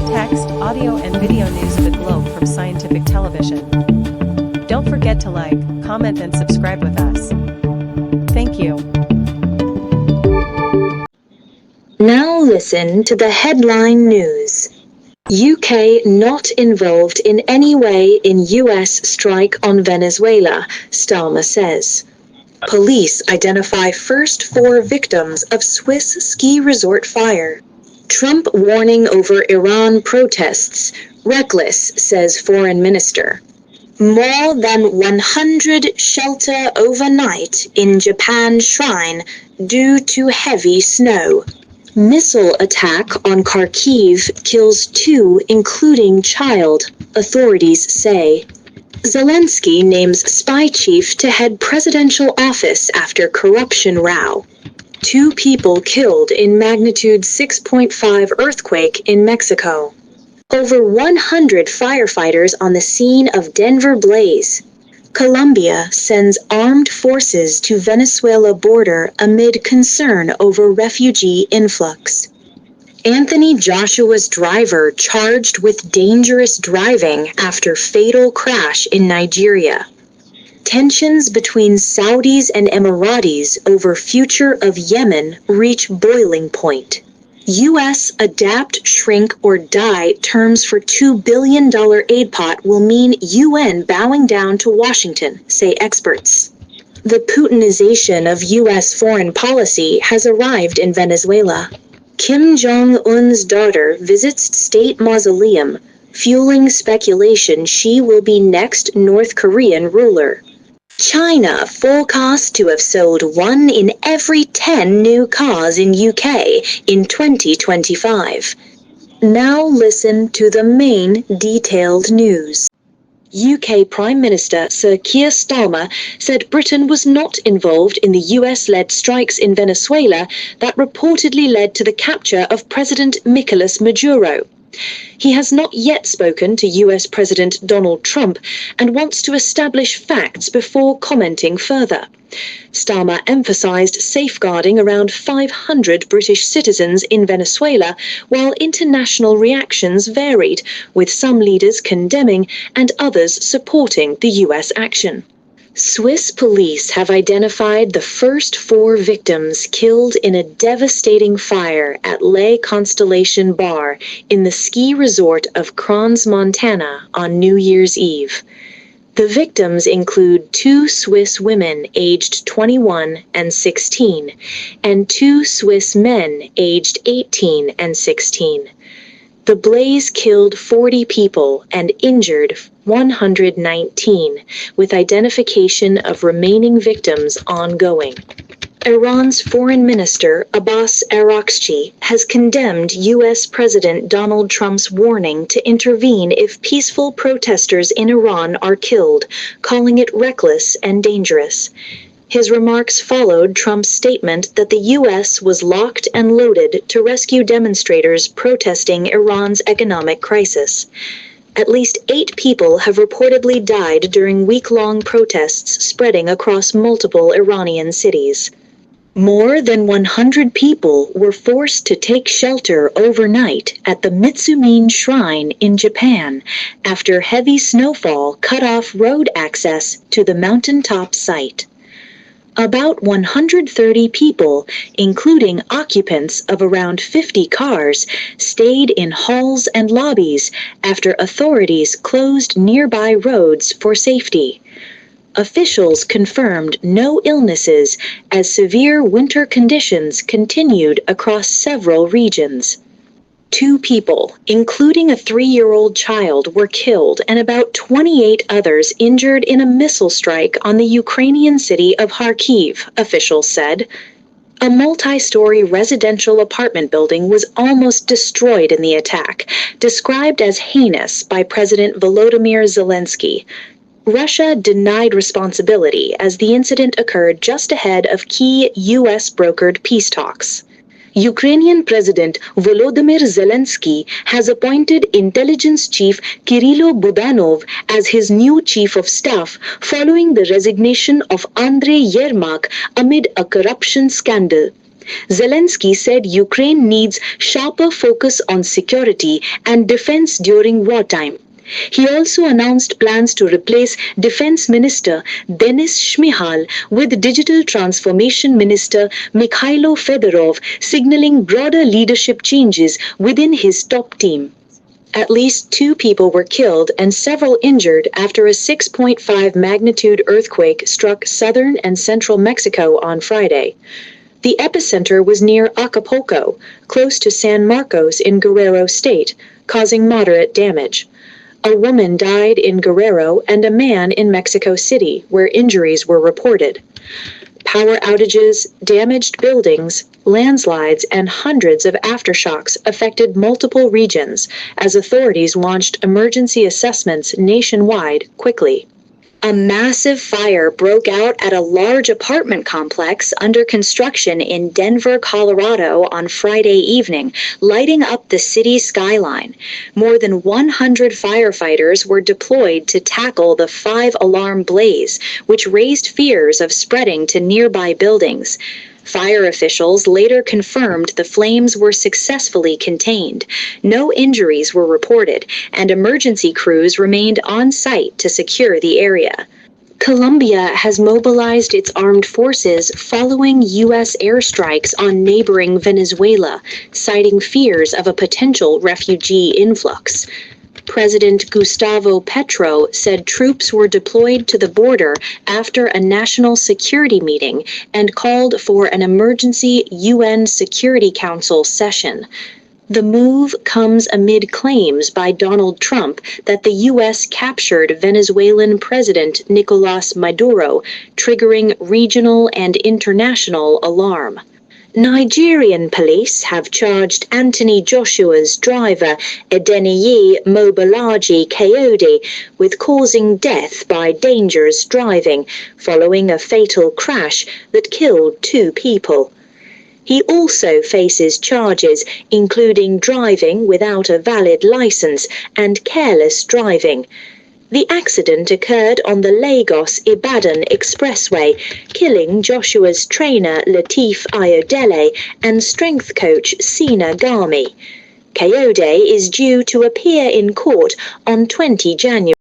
text, audio, and video news of the globe from Scientific Television. Don't forget to like, comment, and subscribe with us. Thank you. Now listen to the headline news. UK not involved in any way in US strike on Venezuela, Starmer says. Police identify first 4 victims of Swiss ski resort fire. Trump warning over Iran protests. Reckless, says foreign minister. More than 100 shelter overnight in Japan shrine due to heavy snow. Missile attack on Kharkiv kills 2, including child, authorities say. Zelensky names spy chief to head presidential office after corruption row. 2 people killed in magnitude 6.5 earthquake in Mexico. Over 100 firefighters on the scene of Denver blaze. Colombia sends armed forces to Venezuela border amid concern over refugee influx. Anthony Joshua's driver charged with dangerous driving after fatal crash in Nigeria. Tensions between Saudis and Emiratis over future of Yemen reach boiling point. U.S. adapt, shrink, or die terms for $2 billion aid pot will mean UN bowing down to Washington, say experts. The Putinization of U.S. foreign policy has arrived in Venezuela. Kim Jong-un's daughter visits state mausoleum, fueling speculation she will be next North Korean ruler. China forecast to have sold 1 in every 10 new cars in UK in 2025. Now listen to the main detailed news. UK Prime Minister Sir Keir Starmer said Britain was not involved in the US-led strikes in Venezuela that reportedly led to the capture of President Nicolas Maduro. He has not yet spoken to US President Donald Trump and wants to establish facts before commenting further. Starmer emphasized safeguarding around 500 British citizens in Venezuela, while international reactions varied, with some leaders condemning and others supporting the US action. Swiss police have identified the first 4 victims killed in a devastating fire at Le Constellation Bar in the ski resort of Crans, Montana on New Year's Eve. The victims include 2 Swiss women aged 21 and 16, and 2 Swiss men aged 18 and 16. The blaze killed 40 people and injured 119, with identification of remaining victims ongoing. Iran's Foreign Minister Abbas Araghchi has condemned U.S. President Donald Trump's warning to intervene if peaceful protesters in Iran are killed, calling it reckless and dangerous. His remarks followed Trump's statement that the U.S. was locked and loaded to rescue demonstrators protesting Iran's economic crisis. At least 8 people have reportedly died during week-long protests spreading across multiple Iranian cities. More than 100 people were forced to take shelter overnight at the Mitsumine Shrine in Japan after heavy snowfall cut off road access to the mountaintop site. About 130 people, including occupants of around 50 cars, stayed in halls and lobbies after authorities closed nearby roads for safety. Officials confirmed no illnesses as severe winter conditions continued across several regions. 2 people, including a 3-year-old child, were killed and about 28 others injured in a missile strike on the Ukrainian city of Kharkiv, officials said. A multi-story residential apartment building was almost destroyed in the attack, described as heinous by President Volodymyr Zelensky. Russia denied responsibility as the incident occurred just ahead of key U.S.-brokered peace talks. Ukrainian President Volodymyr Zelensky has appointed intelligence chief Kirilo Budanov as his new chief of staff following the resignation of Andrei Yermak amid a corruption scandal. Zelensky said Ukraine needs sharper focus on security and defense during wartime. He also announced plans to replace Defense Minister Denis Shmyhal with Digital Transformation Minister Mikhailo Fedorov, signaling broader leadership changes within his top team. At least 2 people were killed and several injured after a 6.5 magnitude earthquake struck southern and central Mexico on Friday. The epicenter was near Acapulco, close to San Marcos in Guerrero State, causing moderate damage. A woman died in Guerrero and a man in Mexico City, where injuries were reported. Power outages, damaged buildings, landslides, and hundreds of aftershocks affected multiple regions as authorities launched emergency assessments nationwide quickly. A massive fire broke out at a large apartment complex under construction in Denver, Colorado on Friday evening, lighting up the city's skyline. More than 100 firefighters were deployed to tackle the 5-alarm blaze, which raised fears of spreading to nearby buildings. Fire officials later confirmed the flames were successfully contained. No injuries were reported, and emergency crews remained on site to secure the area. Colombia has mobilized its armed forces following U.S. airstrikes on neighboring Venezuela, citing fears of a potential refugee influx. President Gustavo Petro said troops were deployed to the border after a national security meeting and called for an emergency UN Security Council session. The move comes amid claims by Donald Trump that the U.S. captured Venezuelan President Nicolas Maduro, triggering regional and international alarm. Nigerian police have charged Anthony Joshua's driver, Adeniyi Mobolaji Kayode, with causing death by dangerous driving following a fatal crash that killed 2 people. He also faces charges including driving without a valid license and careless driving. The accident occurred on the Lagos-Ibadan Expressway, killing Joshua's trainer Lateef Ayodele and strength coach Sina Gami. Kayode is due to appear in court on 20 January.